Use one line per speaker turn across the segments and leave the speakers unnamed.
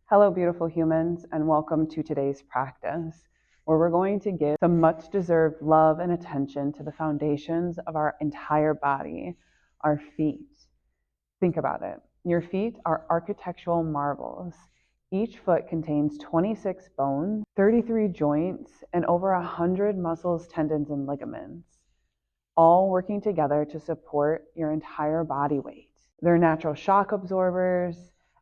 Hello, beautiful humans, and welcome to today's practice, where we're going to give some much deserved love and attention to the foundations of our entire body, our feet. Think about it. Your feet are architectural marvels. Each foot contains 26 bones, 33 joints, and over 100 muscles, tendons, and ligaments, all working together to support your entire body weight. They're natural shock absorbers,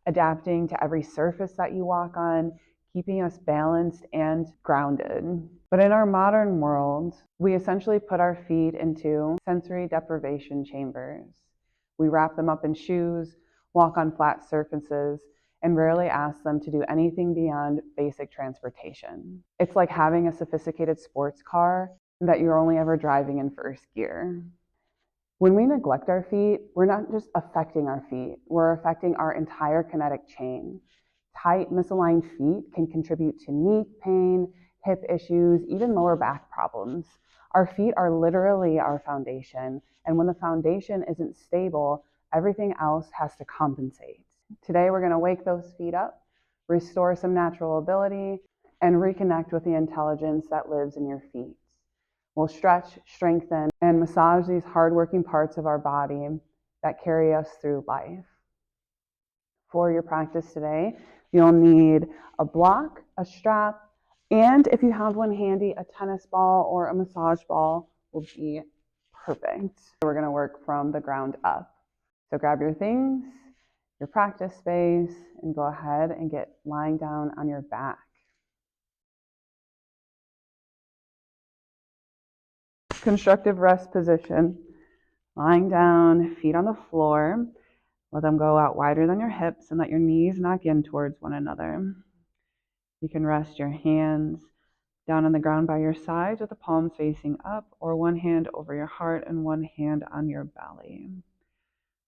adapting to every surface that you walk on, keeping us balanced and grounded. But in our modern world, we essentially put our feet into sensory deprivation chambers. We wrap them up in shoes, walk on flat surfaces, and rarely ask them to do anything beyond basic transportation. It's like having a sophisticated sports car that you're only ever driving in first gear. When we neglect our feet, we're not just affecting our feet, we're affecting our entire kinetic chain. Tight, misaligned feet can contribute to knee pain, hip issues, even lower back problems. Our feet are literally our foundation, and when the foundation isn't stable, everything else has to compensate. Today, we're going to wake those feet up, restore some natural ability, and reconnect with the intelligence that lives in your feet. We'll stretch, strengthen, and massage these hardworking parts of our body that carry us through life. For your practice today, you'll need a block, a strap, and if you have one handy, a tennis ball or a massage ball will be perfect. We're going to work from the ground up. So grab your things, your practice space, and go ahead and get lying down on your back. Constructive rest position. Lying down, feet on the floor. Let them go out wider than your hips and let your knees knock in towards one another. You can rest your hands down on the ground by your sides with the palms facing up, or one hand over your heart and one hand on your belly.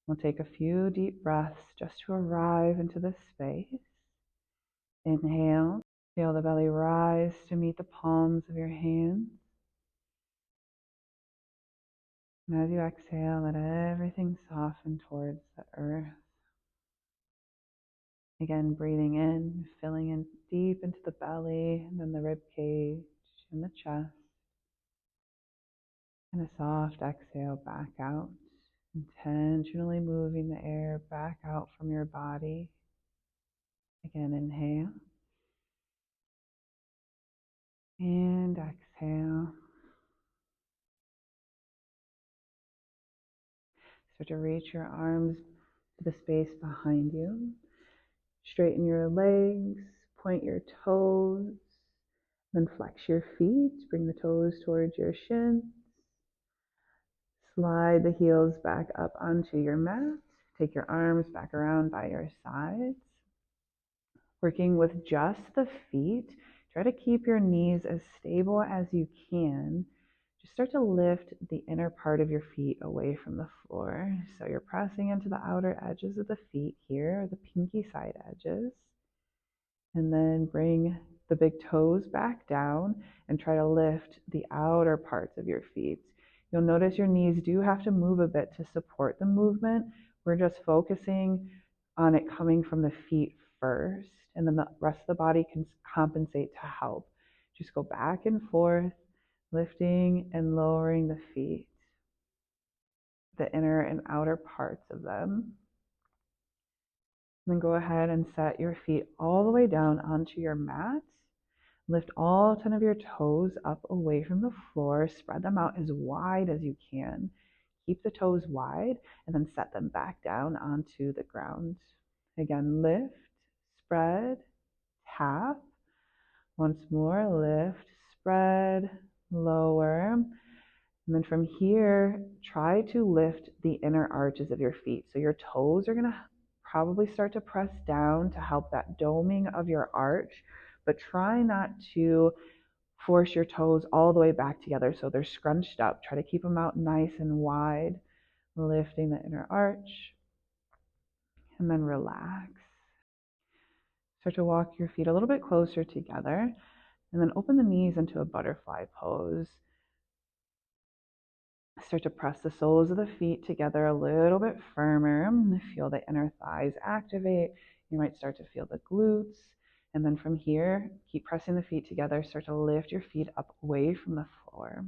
We'll take a few deep breaths just to arrive into this space. Inhale, feel the belly rise to meet the palms of your hands. And as you exhale, let everything soften towards the earth. Again, breathing in, filling in deep into the belly, and then the rib cage and the chest. And a soft exhale back out, intentionally moving the air back out from your body. Again, inhale. And exhale. Start to reach your arms to the space behind you. Straighten your legs, point your toes, then flex your feet. Bring the toes towards your shins. Slide the heels back up onto your mat. Take your arms back around by your sides. Working with just the feet, try to keep your knees as stable as you can. Just start to lift the inner part of your feet away from the floor. So you're pressing into the outer edges of the feet here, the pinky side edges. And then bring the big toes back down and try to lift the outer parts of your feet. You'll notice your knees do have to move a bit to support the movement. We're just focusing on it coming from the feet first, and then the rest of the body can compensate to help. Just go back and forth, lifting and lowering the feet, the inner and outer parts of them. And then go ahead and set your feet all the way down onto your mat. Lift all 10 of your toes up away from the floor. Spread them out as wide as you can. Keep the toes wide and then set them back down onto the ground. Again, lift, spread, tap. Once more, lift, spread, lower. And then from here, try to lift the inner arches of your feet. So your toes are going to probably start to press down to help that doming of your arch, but try not to force your toes all the way back together so they're scrunched up. Try to keep them out nice and wide, lifting the inner arch, and then relax. Start to walk your feet a little bit closer together, and then open the knees into a butterfly pose. Start to press the soles of the feet together a little bit firmer. Feel the inner thighs activate. You might start to feel the glutes. And then from here, keep pressing the feet together. Start to lift your feet up away from the floor.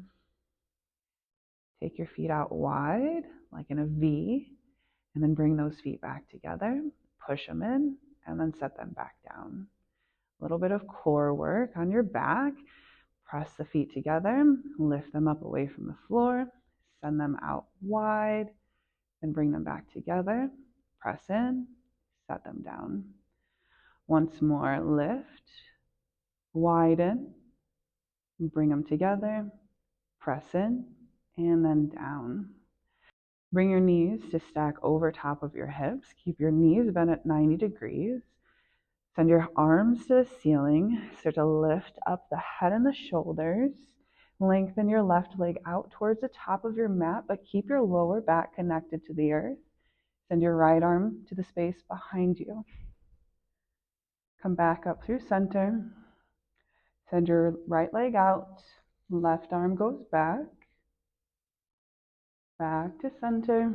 Take your feet out wide, like in a V, and then bring those feet back together. Push them in, and then set them back down. A little bit of core work on your back. Press the feet together, lift them up away from the floor, send them out wide, then bring them back together. Press in, set them down. Once more, lift, widen, bring them together, press in, and then down. Bring your knees to stack over top of your hips. Keep your knees bent at 90 degrees. Send your arms to the ceiling. Start to lift up the head and the shoulders. Lengthen your left leg out towards the top of your mat, but keep your lower back connected to the earth. Send your right arm to the space behind you. Come back up through center. Send your right leg out. Left arm goes back. Back to center.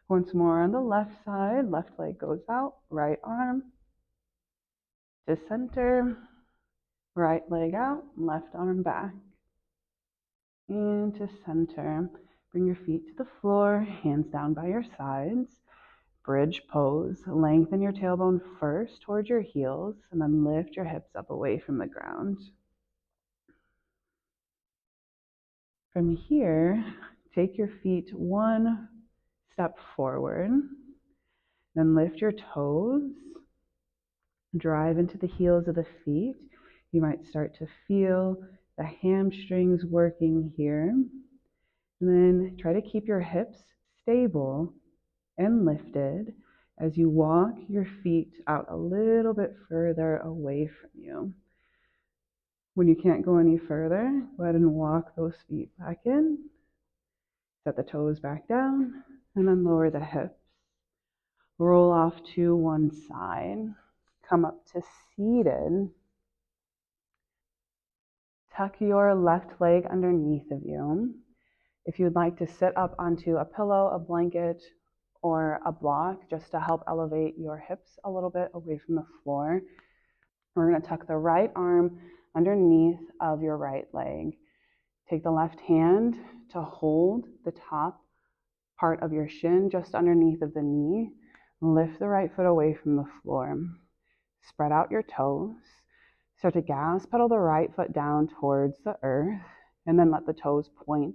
Once more on the left side. Left leg goes out. Right arm to center. Right leg out. Left arm back. Into center. Bring your feet to the floor. Hands down by your sides. Bridge pose. Lengthen your tailbone first towards your heels, and then lift your hips up away from the ground. From here, take your feet one step forward, then lift your toes, drive into the heels of the feet. You might start to feel the hamstrings working here. And then try to keep your hips stable and lifted as you walk your feet out a little bit further away from you. When you can't go any further, go ahead and walk those feet back in. Set the toes back down, and then lower the hips. Roll off to one side. Come up to seated. Tuck your left leg underneath of you. If you'd like to sit up onto a pillow, a blanket, or a block just to help elevate your hips a little bit away from the floor, we're going to tuck the right arm underneath of your right leg. Take the left hand to hold the top part of your shin just underneath of the knee. Lift the right foot away from the floor. Spread out your toes. Start to gas pedal the right foot down towards the earth, and then let the toes point.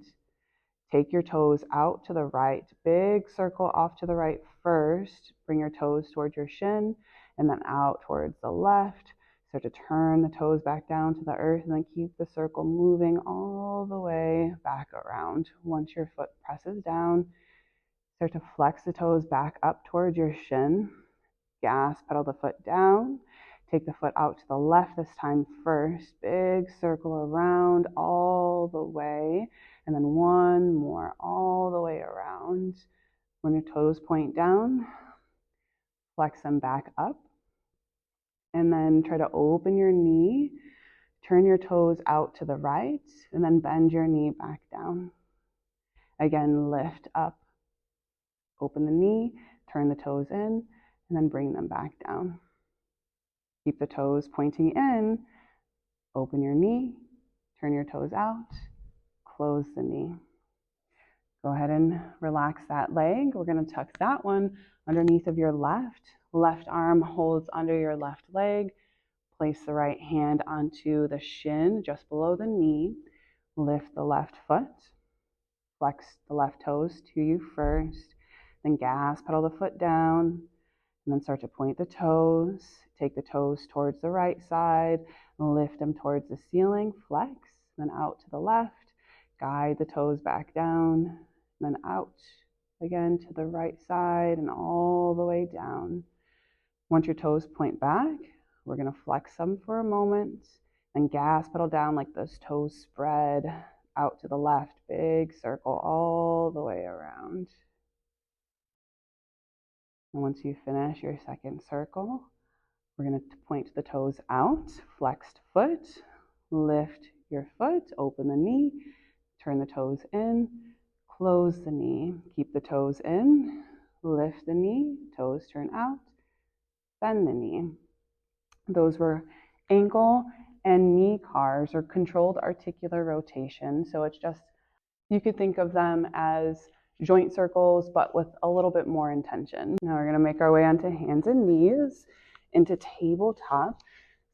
Take your toes out to the right. Big circle off to the right first. Bring your toes towards your shin, and then out towards the left. Start to turn the toes back down to the earth, and then keep the circle moving all the way back around. Once your foot presses down, start to flex the toes back up towards your shin. Gas pedal the foot down. Take the foot out to the left this time first. Big circle around all the way. And then one more all the way around. When your toes point down, flex them back up. And then try to open your knee. Turn your toes out to the right. And then bend your knee back down. Again, lift up. Open the knee. Turn the toes in. And then bring them back down. Keep the toes pointing in. Open your knee. Turn your toes out. Close the knee. Go ahead and relax that leg. We're going to tuck that one underneath of your left. Left arm holds under your left leg. Place the right hand onto the shin just below the knee. Lift the left foot. Flex the left toes to you first. Then gas pedal the foot down. And then start to point the toes. Take the toes towards the right side. Lift them towards the ceiling. Flex. Then out to the left. Guide the toes back down. And then out again to the right side and all the way down. Once your toes point back, we're going to flex them for a moment. Then gas pedal down like those toes spread out to the left. Big circle all the way around. And once you finish your second circle, we're going to point the toes out, flexed foot, lift your foot, open the knee, turn the toes in, close the knee, keep the toes in, lift the knee, toes turn out, bend the knee. Those were ankle and knee cars or controlled articular rotation. So it's just, you could think of them as joint circles, but with a little bit more intention. Now we're going to make our way onto hands and knees into tabletop.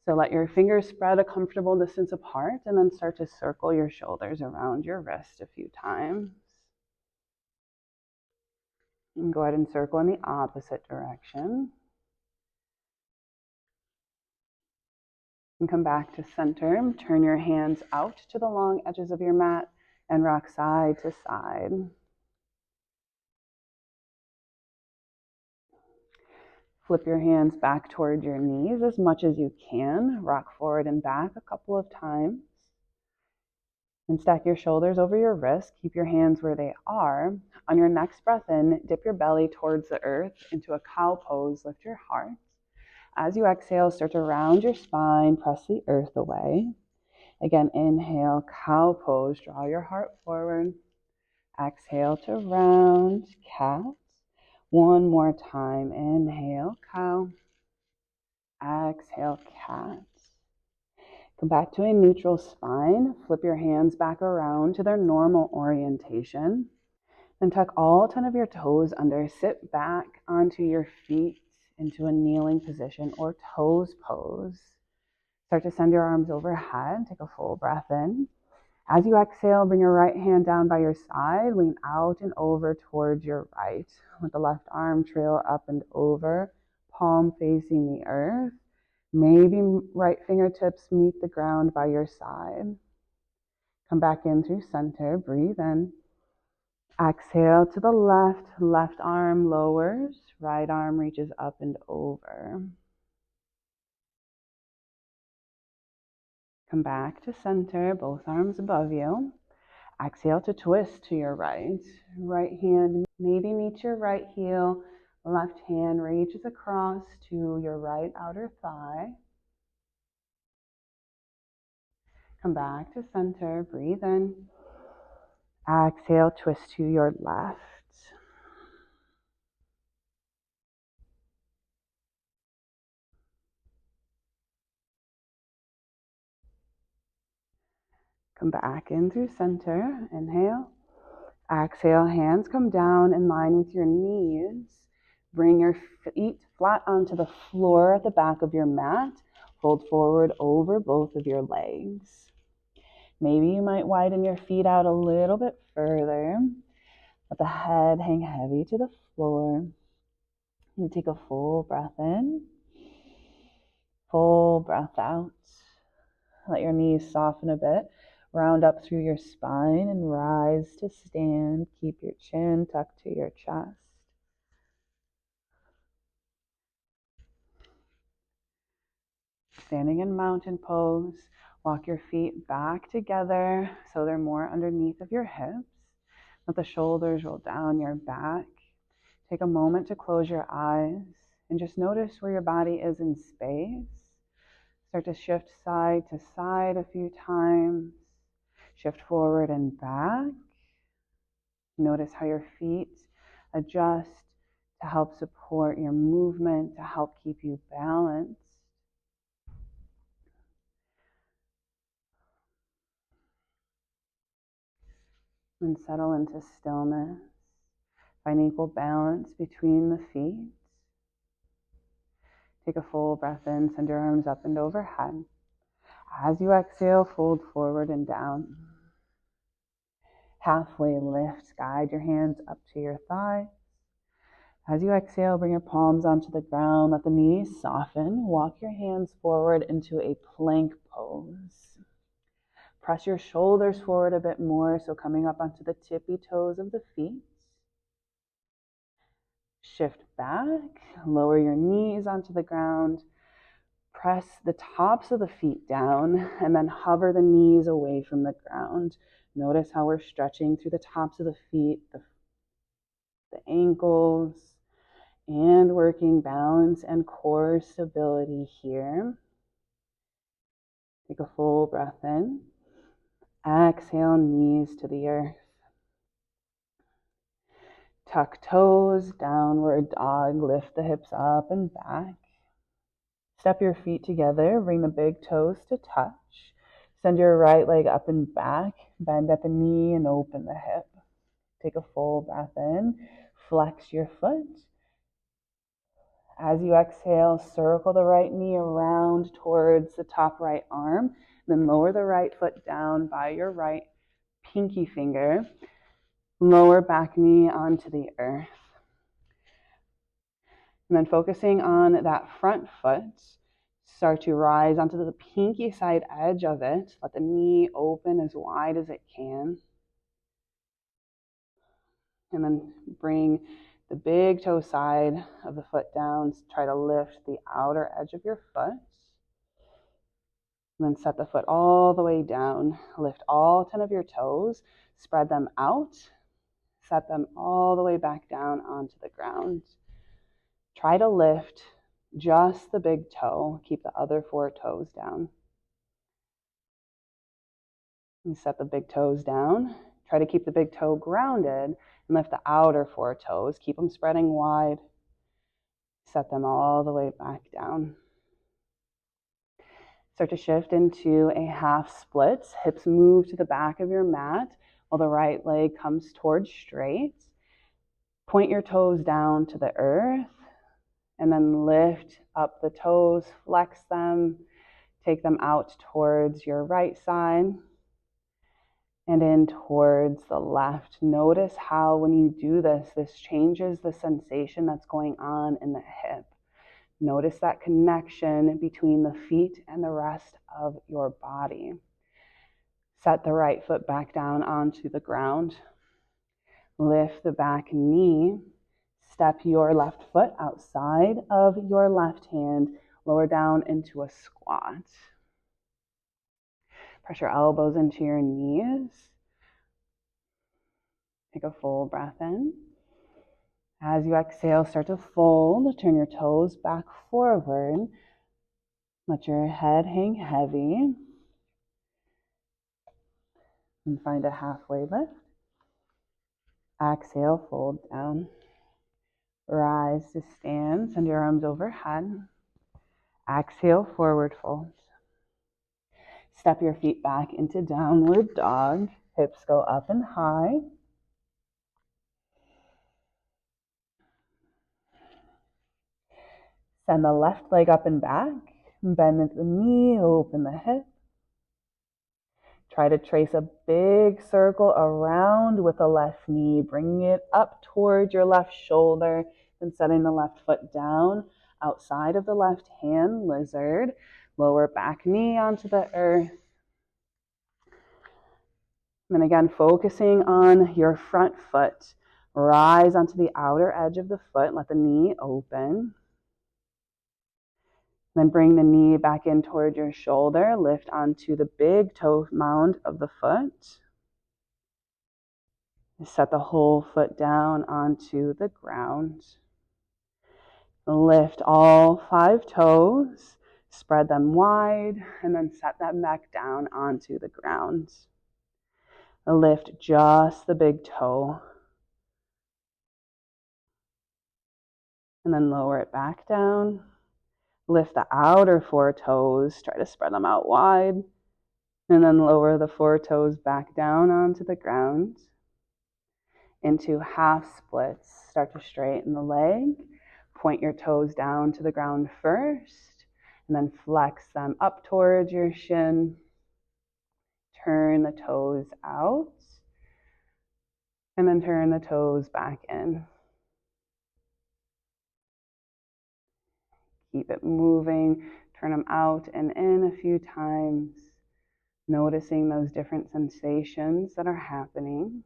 So let your fingers spread a comfortable distance apart and then start to circle your shoulders around your wrist a few times. And go ahead and circle in the opposite direction. And come back to center. Turn your hands out to the long edges of your mat and rock side to side. Flip your hands back toward your knees as much as you can. Rock forward and back a couple of times. And stack your shoulders over your wrists. Keep your hands where they are. On your next breath in, dip your belly towards the earth into a cow pose. Lift your heart. As you exhale, start to round your spine. Press the earth away. Again, inhale, cow pose. Draw your heart forward. Exhale to round, cat. One more time. Inhale, cow. Exhale, cat. Come back to a neutral spine. Flip your hands back around to their normal orientation. Then tuck all 10 of your toes under. Sit back onto your feet into a kneeling position or toes pose. Start to send your arms overhead. Take a full breath in. As you exhale, bring your right hand down by your side. Lean out and over towards your right. Let the left arm trail up and over, palm facing the earth. Maybe right fingertips meet the ground by your side. Come back in through center. Breathe in. Exhale to the left. Left arm lowers. Right arm reaches up and over. Come back to center. Both arms above you. Exhale to twist to your right. Right hand maybe meets your right heel. Left hand reaches across to your right outer thigh. Come back to center. Breathe in. Exhale, twist to your left. Come back in through center. Inhale. Exhale, hands come down in line with your knees. Bring your feet flat onto the floor at the back of your mat. Fold forward over both of your legs. Maybe you might widen your feet out a little bit further. Let the head hang heavy to the floor. You take a full breath in. Full breath out. Let your knees soften a bit. Round up through your spine and rise to stand. Keep your chin tucked to your chest. Standing in mountain pose. Walk your feet back together so they're more underneath of your hips. Let the shoulders roll down your back. Take a moment to close your eyes and just notice where your body is in space. Start to shift side to side a few times. Shift forward and back. Notice how your feet adjust to help support your movement, to help keep you balanced. And settle into stillness. Find equal balance between the feet. Take a full breath in, send your arms up and overhead. As you exhale, fold forward and down. Halfway lift, guide your hands up to your thighs. As you exhale, bring your palms onto the ground. Let the knees soften. Walk your hands forward into a plank pose. Press your shoulders forward a bit more, so coming up onto the tippy toes of the feet. Shift back, lower your knees onto the ground. Press the tops of the feet down and then hover the knees away from the ground. Notice how we're stretching through the tops of the feet, the ankles, and working balance and core stability here. Take a full breath in. Exhale, knees to the earth. Tuck toes, downward dog, lift the hips up and back. Step your feet together, bring the big toes to touch. Send your right leg up and back, bend at the knee and open the hip. Take a full breath in, flex your foot. As you exhale, circle the right knee around towards the top right arm, then lower the right foot down by your right pinky finger. Lower back knee onto the earth. And then focusing on that front foot, start to rise onto the pinky side edge of it. Let the knee open as wide as it can. And then bring the big toe side of the foot down. Try to lift the outer edge of your foot. And then set the foot all the way down. Lift all 10 of your toes. Spread them out. Set them all the way back down onto the ground. Try to lift just the big toe. Keep the other 4 toes down. And set the big toes down. Try to keep the big toe grounded and lift the outer 4 toes. Keep them spreading wide. Set them all the way back down. Start to shift into a half split. Hips move to the back of your mat while the right leg comes towards straight. Point your toes down to the earth and then lift up the toes, flex them, take them out towards your right side and in towards the left. Notice how when you do this, this changes the sensation that's going on in the hip. Notice that connection between the feet and the rest of your body. Set the right foot back down onto the ground. Lift the back knee. Step your left foot outside of your left hand. Lower down into a squat. Press your elbows into your knees. Take a full breath in. As you exhale, start to fold. Turn your toes back forward. Let your head hang heavy. And find a halfway lift. Exhale, fold down. Rise to stand. Send your arms overhead. Exhale, forward fold. Step your feet back into downward dog. Hips go up and high. Send the left leg up and back. Bend at the knee, open the hip. Try to trace a big circle around with the left knee, bringing it up towards your left shoulder, then setting the left foot down outside of the left hand, lizard. Lower back knee onto the earth. And then again, focusing on your front foot. Rise onto the outer edge of the foot, let the knee open. Then bring the knee back in toward your shoulder. Lift onto the big toe mound of the foot. Set the whole foot down onto the ground. Lift all 5 toes. Spread them wide and then set them back down onto the ground. Lift just the big toe. And then lower it back down. Lift the outer 4 toes, try to spread them out wide, and then lower the 4 toes back down onto the ground. Into half splits, start to straighten the leg, point your toes down to the ground first, and then flex them up towards your shin. Turn the toes out, and then turn the toes back in. Keep it moving, turn them out and in a few times, noticing those different sensations that are happening.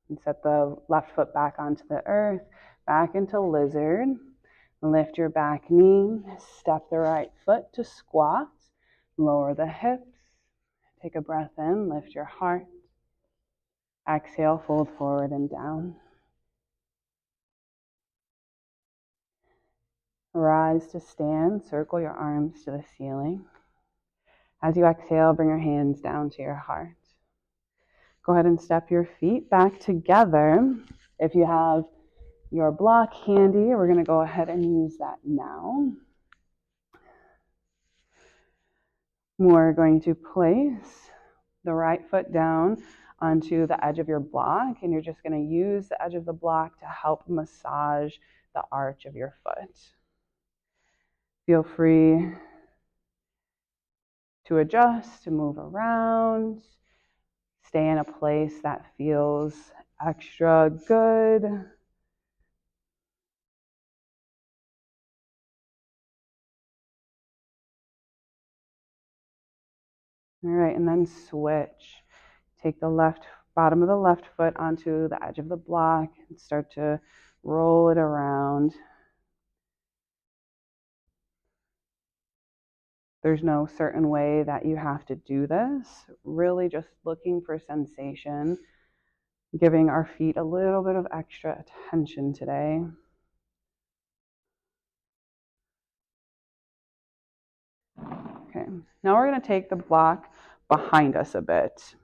And set the left foot back onto the earth, back into lizard. Lift your back knee, step the right foot to squat, lower the hips. Take a breath in, lift your heart. Exhale, fold forward and down. Rise to stand, circle your arms to the ceiling. As you exhale, bring your hands down to your heart. Go ahead and step your feet back together. If you have your block handy, we're going to go ahead and use that now. We're going to place the right foot down onto the edge of your block, and you're just going to use the edge of the block to help massage the arch of your foot. Feel free to adjust, to move around, stay in a place that feels extra good. All right, and then switch. Take the bottom of the left foot onto the edge of the block and start to roll it around. There's no certain way that you have to do this. Really just looking for sensation, giving our feet a little bit of extra attention today. Okay, now we're going to take the block behind us a bit.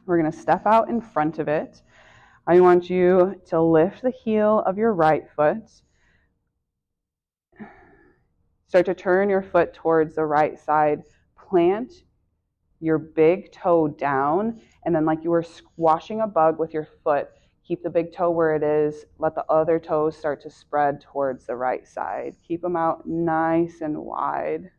We're going to step out in front of it. I want you to lift the heel of your right foot. Start to turn your foot towards the right side. Plant your big toe down, and then like you were squashing a bug with your foot, keep the big toe where it is. Let the other toes start to spread towards the right side. Keep them out nice and wide.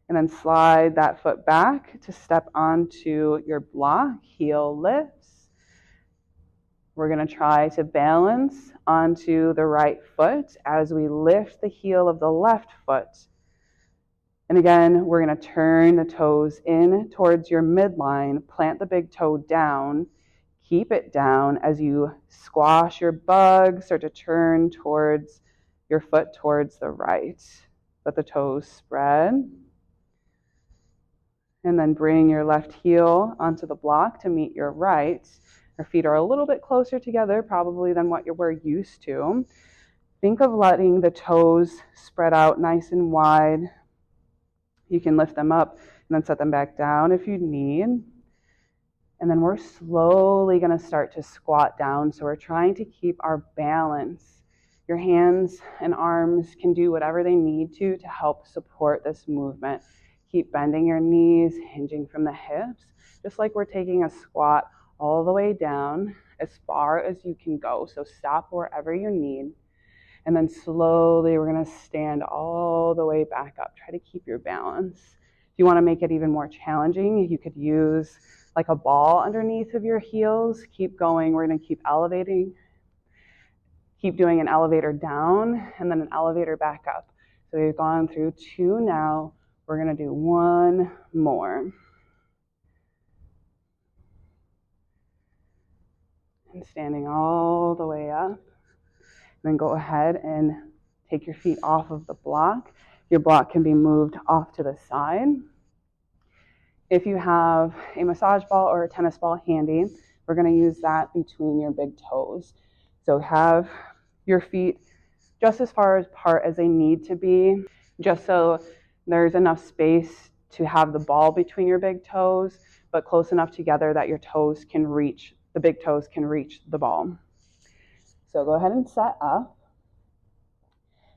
And then slide that foot back to step onto your block. Heel lifts. We're going to try to balance onto the right foot as we lift the heel of the left foot. And again, we're going to turn the toes in towards your midline, plant the big toe down, keep it down as you squash your bug, start to turn towards your foot towards the right. Let the toes spread. And then bring your left heel onto the block to meet your right. Our feet are a little bit closer together probably than what we're used to. Think of letting the toes spread out nice and wide. You can lift them up and then set them back down if you need. And then we're slowly going to start to squat down. So we're trying to keep our balance. Your hands and arms can do whatever they need to help support this movement. Keep bending your knees, hinging from the hips, just like we're taking a squat all the way down as far as you can go. So stop wherever you need. And then slowly we're going to stand all the way back up. Try to keep your balance. If you want to make it even more challenging, you could use like a ball underneath of your heels. Keep going. We're going to keep elevating. Keep doing an elevator down and then an elevator back up. So we've gone through 2 now. We're going to do 1 more. And standing all the way up. Then go ahead and take your feet off of the block. Your block can be moved off to the side. If you have a massage ball or a tennis ball handy, we're going to use that between your big toes. So have your feet just as far apart as they need to be, just so there's enough space to have the ball between your big toes, but close enough together that your toes can reach, the big toes can reach the ball. So go ahead and set up.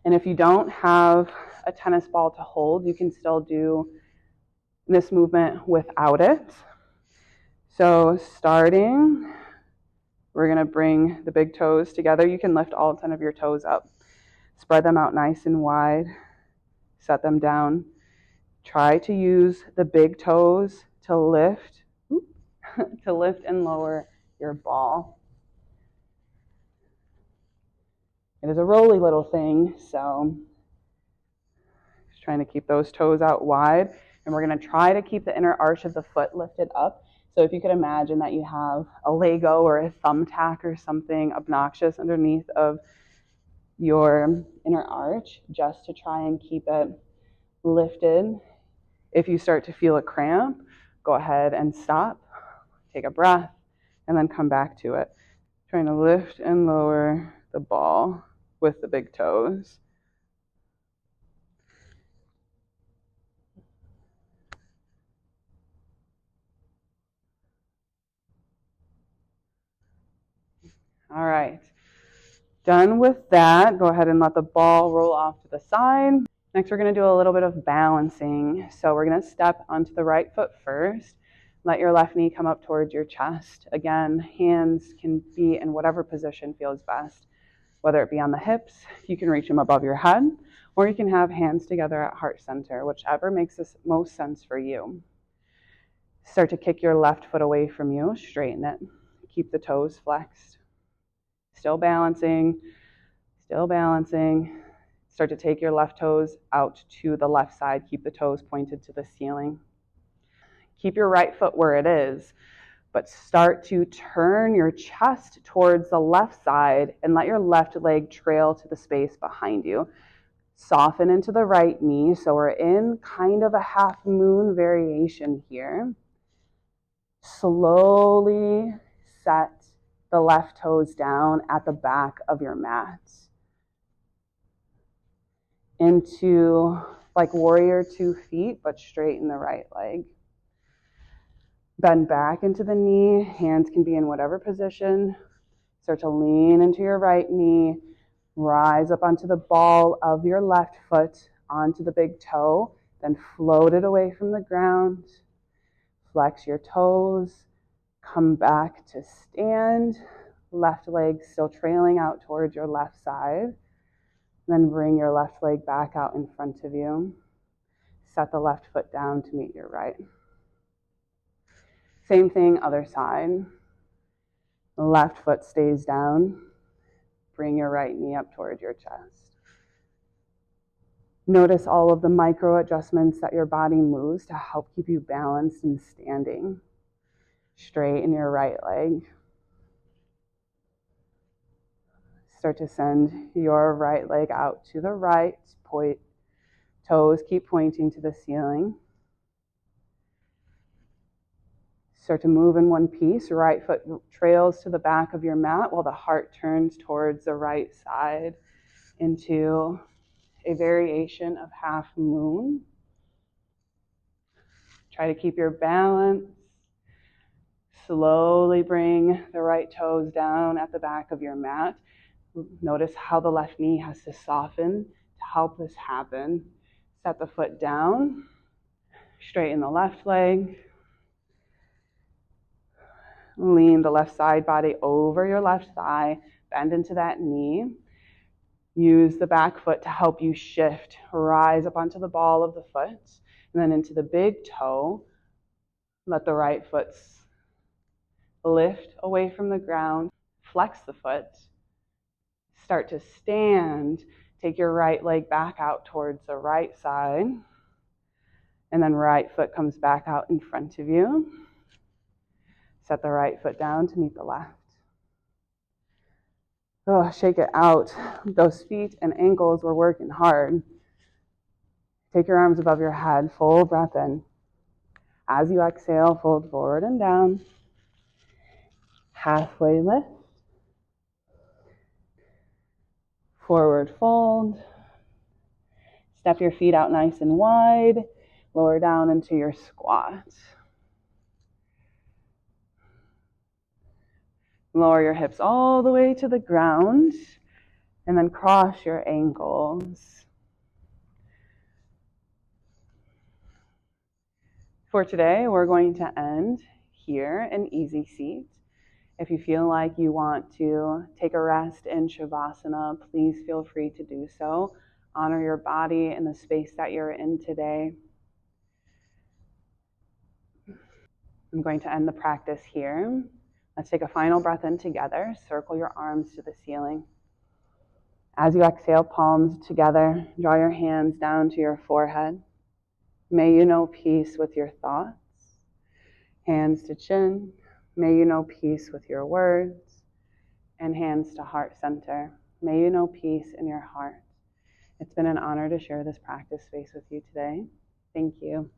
And if you don't have a tennis ball to hold, you can still do this movement without it. So starting, we're going to bring the big toes together. You can lift all 10 of your toes up. Spread them out nice and wide. Set them down. Try to use the big toes to lift, to lift and lower your ball. It is a rolly little thing, so just trying to keep those toes out wide. And we're going to try to keep the inner arch of the foot lifted up. So if you could imagine that you have a Lego or a thumbtack or something obnoxious underneath of your inner arch, just to try and keep it lifted. If you start to feel a cramp, go ahead and stop, take a breath, and then come back to it. Trying to lift and lower the ball with the big toes. All right. Done with that. Go ahead and let the ball roll off to the side. Next, we're going to do a little bit of balancing. So we're going to step onto the right foot first. Let your left knee come up towards your chest. Again, hands can be in whatever position feels best, whether it be on the hips, you can reach them above your head, or you can have hands together at heart center, whichever makes the most sense for you. Start to kick your left foot away from you, straighten it. Keep the toes flexed. Still balancing, still balancing. Start to take your left toes out to the left side. Keep the toes pointed to the ceiling. Keep your right foot where it is, but start to turn your chest towards the left side and let your left leg trail to the space behind you. Soften into the right knee. So we're in kind of a half moon variation here. Slowly set the left toes down at the back of your mat. Into like warrior 2 feet, but straighten the right leg. Bend back into the knee. Hands can be in whatever position. Start to lean into your right knee. Rise up onto the ball of your left foot, onto the big toe, then float it away from the ground. Flex your toes. Come back to stand. Left leg still trailing out towards your left side. Then bring your left leg back out in front of you. Set the left foot down to meet your right. Same thing, other side. The left foot stays down. Bring your right knee up towards your chest. Notice all of the micro adjustments that your body moves to help keep you balanced and standing. Straighten your right leg. Start to send your right leg out to the right. Toes keep pointing to the ceiling. Start to move in one piece. Right foot trails to the back of your mat while the heart turns towards the right side into a variation of half moon. Try to keep your balance. Slowly bring the right toes down at the back of your mat. Notice how the left knee has to soften to help this happen. Set the foot down. Straighten the left leg. Lean the left side body over your left thigh. Bend into that knee. Use the back foot to help you shift. Rise up onto the ball of the foot and then into the big toe. Let the right foot lift away from the ground. Flex the foot. Start to stand. Take your right leg back out towards the right side. And then right foot comes back out in front of you. Set the right foot down to meet the left. Oh, shake it out. Those feet and ankles were working hard. Take your arms above your head. Full breath in. As you exhale, fold forward and down. Halfway lift. Forward fold. Step your feet out nice and wide. Lower down into your squat. Lower your hips all the way to the ground and then cross your ankles. For today, we're going to end here in easy seat. If you feel like you want to take a rest in Shavasana, please feel free to do so. Honor your body and the space that you're in today. I'm going to end the practice here. Let's take a final breath in together. Circle your arms to the ceiling. As you exhale, palms together, draw your hands down to your forehead. May you know peace with your thoughts. Hands to chin. May you know peace with your words. And hands to heart center. May you know peace in your heart. It's been an honor to share this practice space with you today. Thank you.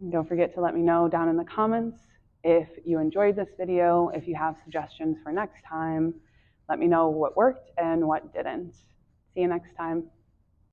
And don't forget to let me know down in the comments if you enjoyed this video, if you have suggestions for next time. Let me know what worked and what didn't. See you next time.